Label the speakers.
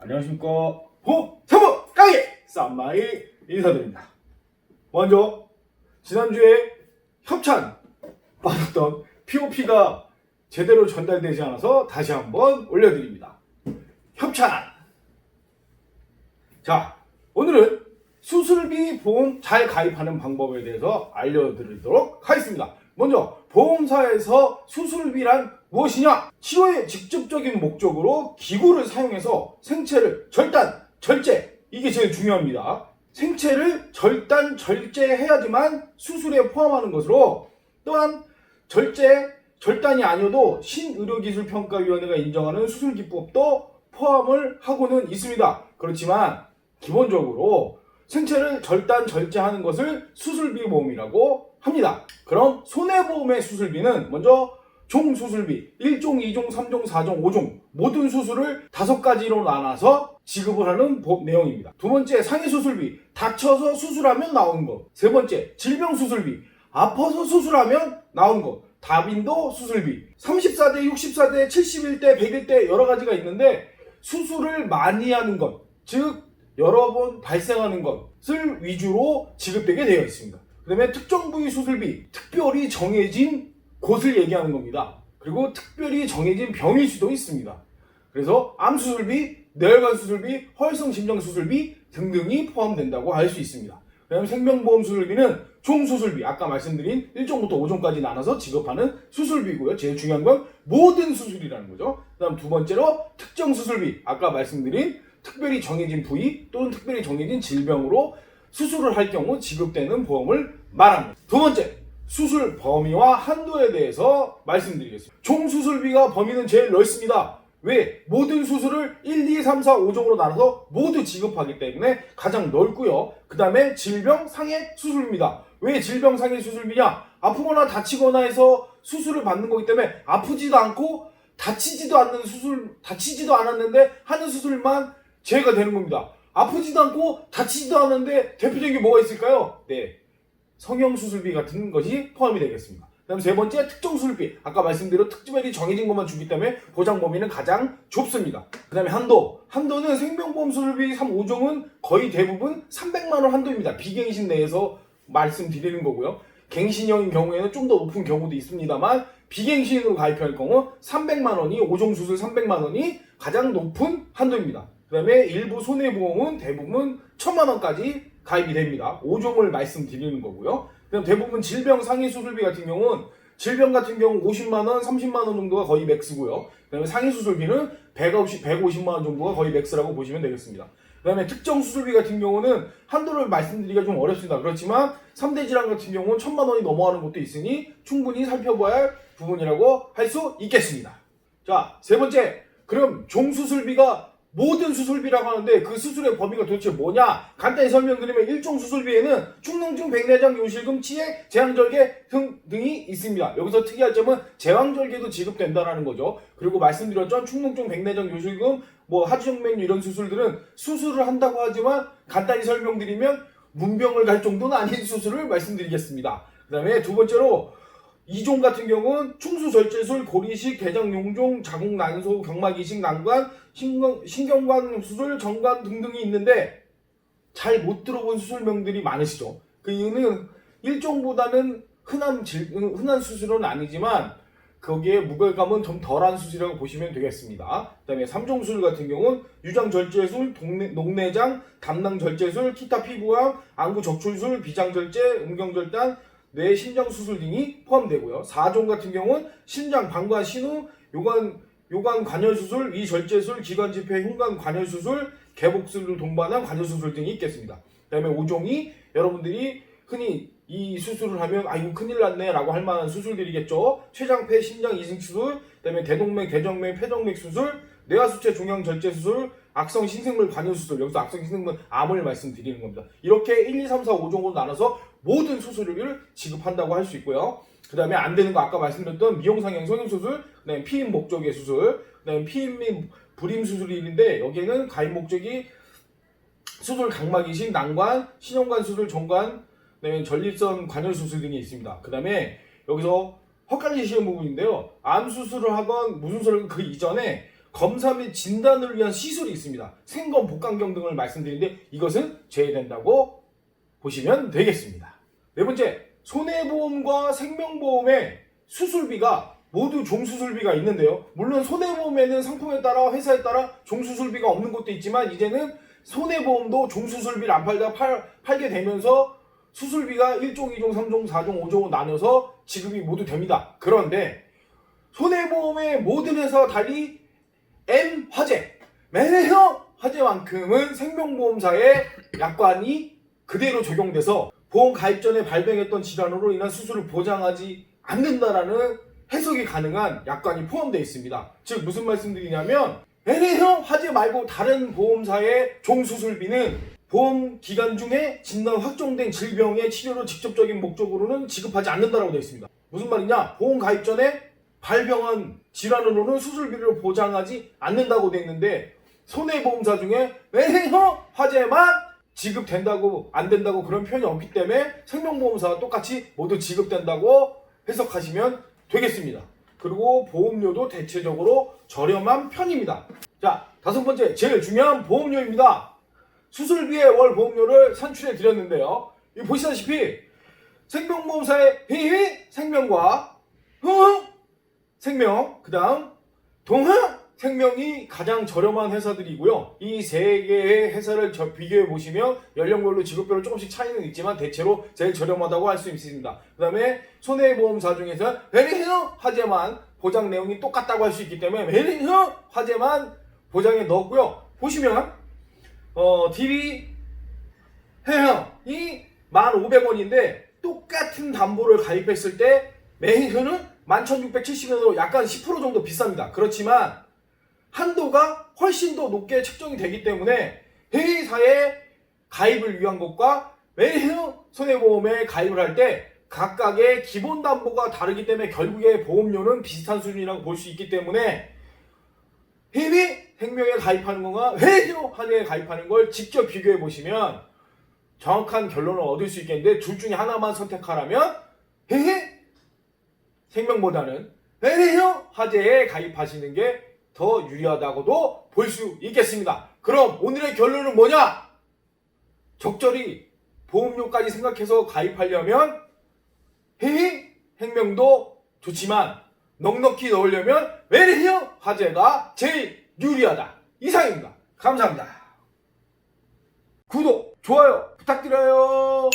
Speaker 1: 안녕하십니까. 호사무 강의 쌈마이 인사드립니다. 먼저 지난주에 협찬 받았던 POP가 제대로 전달되지 않아서 다시 한번 올려드립니다. 협찬! 자, 오늘은 수술비 보험 잘 가입하는 방법에 대해서 알려드리도록 하겠습니다. 먼저 보험사에서 수술비란 무엇이냐? 치료의 직접적인 목적으로 기구를 사용해서 생체를 절단, 절제, 이게 제일 중요합니다. 생체를 절단, 절제해야지만 수술에 포함하는 것으로, 또한 절단이 아니어도 신의료기술평가위원회가 인정하는 수술기법도 포함을 하고는 있습니다. 그렇지만 기본적으로 생체를 절단, 절제하는 것을 수술비 보험이라고 합니다. 그럼 손해보험의 수술비는 먼저 종수술비 1종, 2종, 3종, 4종, 5종 모든 수술을 5가지로 나눠서 지급을 하는 내용입니다. 두 번째, 상해수술비 다쳐서 수술하면 나오는 것. 세 번째, 질병수술비 아파서 수술하면 나오는 것. 다빈도 수술비 34대, 64대, 71대, 100일대 여러 가지가 있는데 수술을 많이 하는 것, 즉 여러 번 발생하는 것을 위주로 지급되게 되어 있습니다. 그 다음에 특정 부위 수술비, 특별히 정해진 곳을 얘기하는 겁니다. 그리고 특별히 정해진 병일 수도 있습니다. 그래서 암수술비, 뇌혈관 수술비, 허혈성 심장 수술비 등등이 포함된다고 할 수 있습니다. 그 다음에 생명보험 수술비는 종수술비, 아까 말씀드린 1종부터 5종까지 나눠서 지급하는 수술비고요. 제일 중요한 건 모든 수술이라는 거죠. 그 다음 두 번째로 특정 수술비, 아까 말씀드린 특별히 정해진 부위 또는 특별히 정해진 질병으로 수술을 할 경우 지급되는 보험을 말합니다. 두 번째, 수술 범위와 한도에 대해서 말씀드리겠습니다. 총 수술비가 범위는 제일 넓습니다. 왜? 모든 수술을 1, 2, 3, 4, 5종으로 나눠서 모두 지급하기 때문에 가장 넓고요. 그 다음에 질병 상해 수술비입니다. 왜 질병 상해 수술비냐? 아프거나 다치거나 해서 수술을 받는 거기 때문에 아프지도 않고 다치지도 않았는데 하는 수술만 제외가 되는 겁니다. 아프지도 않고 다치지도 않았는데 대표적인 게 뭐가 있을까요? 네, 성형수술비 같은 것이 포함이 되겠습니다. 그 다음 세 번째, 특정수술비. 아까 말씀드린 특별히 정해진 것만 주기 때문에 보장 범위는 가장 좁습니다. 그 다음에 한도는 생명보험 수술비 3, 5종은 거의 대부분 300만원 한도입니다. 비갱신 내에서 말씀드리는 거고요. 갱신형인 경우에는 좀 더 높은 경우도 있습니다만 비갱신으로 가입할 경우 300만원이 5종 수술 300만원이 가장 높은 한도입니다. 그 다음에 일부 손해보험은 대부분 1000만원까지 가입이 됩니다. 5종을 말씀드리는 거고요. 그다음 대부분 질병 상해 수술비 같은 경우는 질병 같은 경우 50만원, 30만원 정도가 거의 맥스고요. 그 다음에 상해 수술비는 150만원 정도가 거의 맥스라고 보시면 되겠습니다. 그 다음에 특정 수술비 같은 경우는 한도를 말씀드리기가 좀 어렵습니다. 그렇지만 3대 질환 같은 경우는 1000만원이 넘어가는 것도 있으니 충분히 살펴봐야 할 부분이라고 할 수 있겠습니다. 자, 세 번째, 그럼 종수술비가 모든 수술비라고 하는데 그 수술의 범위가 도대체 뭐냐? 간단히 설명드리면 1종 수술비에는 축농증, 백내장, 요실금, 치액, 제왕절개 등이 있습니다. 여기서 특이할 점은 제왕절개도 지급된다는 거죠. 그리고 말씀드렸죠. 축농증, 백내장, 요실금, 하주정맥류 이런 수술들은 수술을 한다고 하지만 간단히 설명드리면 문병을 갈 정도는 아닌 수술을 말씀드리겠습니다. 그 다음에 두 번째로 2종 같은 경우는 충수절제술, 고리식, 대장용종, 자궁난소, 경막이식, 난관, 신경관 수술, 정관 등등이 있는데 잘 못 들어본 수술명들이 많으시죠. 그 이유는 1종보다는 흔한 수술은 아니지만 거기에 무게감은 좀 덜한 수술이라고 보시면 되겠습니다. 그 다음에 3종 수술 같은 경우는 유장절제술, 녹내장, 담낭절제술, 기타 피부암, 안구적출술, 비장절제, 음경절단, 뇌 심장수술 등이 포함되고요. 4종 같은 경우는 심장, 방광, 신우, 요관 관여수술, 위절제술, 기관지폐, 흉관 관여수술, 개복술 동반한 관여수술 등이 있겠습니다. 그 다음에 5종이 여러분들이 흔히 이 수술을 하면 이거 큰일 났네 라고 할 만한 수술들이겠죠. 췌장폐, 심장 이식수술, 그 다음에 대동맥, 대정맥, 폐정맥 수술, 뇌하수체 종양절제수술, 악성 신생물 관여수술, 여기서 악성 신생물 암을 말씀드리는 겁니다. 이렇게 1, 2, 3, 4, 5종으로 나눠서 모든 수술을 지급한다고 할 수 있고요. 그 다음에 안 되는 거 아까 말씀드렸던 미용상형 성형수술, 그 다음에 피임 목적의 수술, 그 다음에 피임 및 불임 수술이 있는데 여기에는 가입 목적이 수술 각막이식, 난관, 신형관 수술, 정관, 그 다음에 전립선 관여 수술 등이 있습니다. 그 다음에 여기서 헛갈리시는 부분인데요. 암 수술을 하건 무슨 수술을 그 이전에 검사 및 진단을 위한 시술이 있습니다. 생검, 복강경 등을 말씀드리는데 이것은 제외된다고 보시면 되겠습니다. 네 번째, 손해보험과 생명보험의 수술비가 모두 종수술비가 있는데요. 물론 손해보험에는 상품에 따라 회사에 따라 종수술비가 없는 것도 있지만 이제는 손해보험도 종수술비를 안 팔게 되면서 수술비가 1종, 2종, 3종, 4종, 5종으로 나눠서 지급이 모두 됩니다. 그런데 손해보험의 모든 회사와 달리 M화재, 매형 화재만큼은 생명보험사의 약관이 그대로 적용돼서 보험 가입 전에 발병했던 질환으로 인한 수술을 보장하지 않는다라는 해석이 가능한 약관이 포함되어 있습니다. 즉 무슨 말씀드리냐면 N형 화재 말고 다른 보험사의 종수술비는 보험 기간 중에 진단 확정된 질병의 치료로 직접적인 목적으로는 지급하지 않는다라고 되어 있습니다. 무슨 말이냐? 보험 가입 전에 발병한 질환으로는 수술비를 보장하지 않는다고 되어 있는데 손해보험사 중에 N형 화재만 지급된다고 안 된다고 그런 표현이 없기 때문에 생명보험사와 똑같이 모두 지급된다고 해석하시면 되겠습니다. 그리고 보험료도 대체적으로 저렴한 편입니다. 자, 다섯 번째, 제일 중요한 보험료입니다. 수술비의 월 보험료를 산출해 드렸는데요. 이 보시다시피 생명보험사의 생명과 생명, 그 다음 생명이 가장 저렴한 회사들이고요. 이 세 개의 회사를 비교해 보시면 연령별로 지급별로 조금씩 차이는 있지만 대체로 제일 저렴하다고 할 수 있습니다. 그 다음에 손해보험사 중에서 화재만 보장 내용이 똑같다고 할 수 있기 때문에 화재만 보장에 넣었고요. 보시면 DB 해형이 1,500원인데 똑같은 담보를 가입했을 때 매해는 11,670원으로 약간 10% 정도 비쌉니다. 그렇지만 한도가 훨씬 더 높게 책정이 되기 때문에 회사에 가입을 위한 것과 매해 손해보험에 가입을 할 때 각각의 기본 담보가 다르기 때문에 결국에 보험료는 비슷한 수준이라고 볼 수 있기 때문에 생명에 가입하는 거와 화재에 가입하는 걸 직접 비교해 보시면 정확한 결론을 얻을 수 있겠는데 둘 중에 하나만 선택하라면 생명보다는 화재에 가입하시는 게 더 유리하다고도 볼 수 있겠습니다. 그럼 오늘의 결론은 뭐냐? 적절히 보험료까지 생각해서 가입하려면 생명도 좋지만 넉넉히 넣으려면 화재가 제일 유리하다. 이상입니다. 감사합니다. 구독, 좋아요 부탁드려요.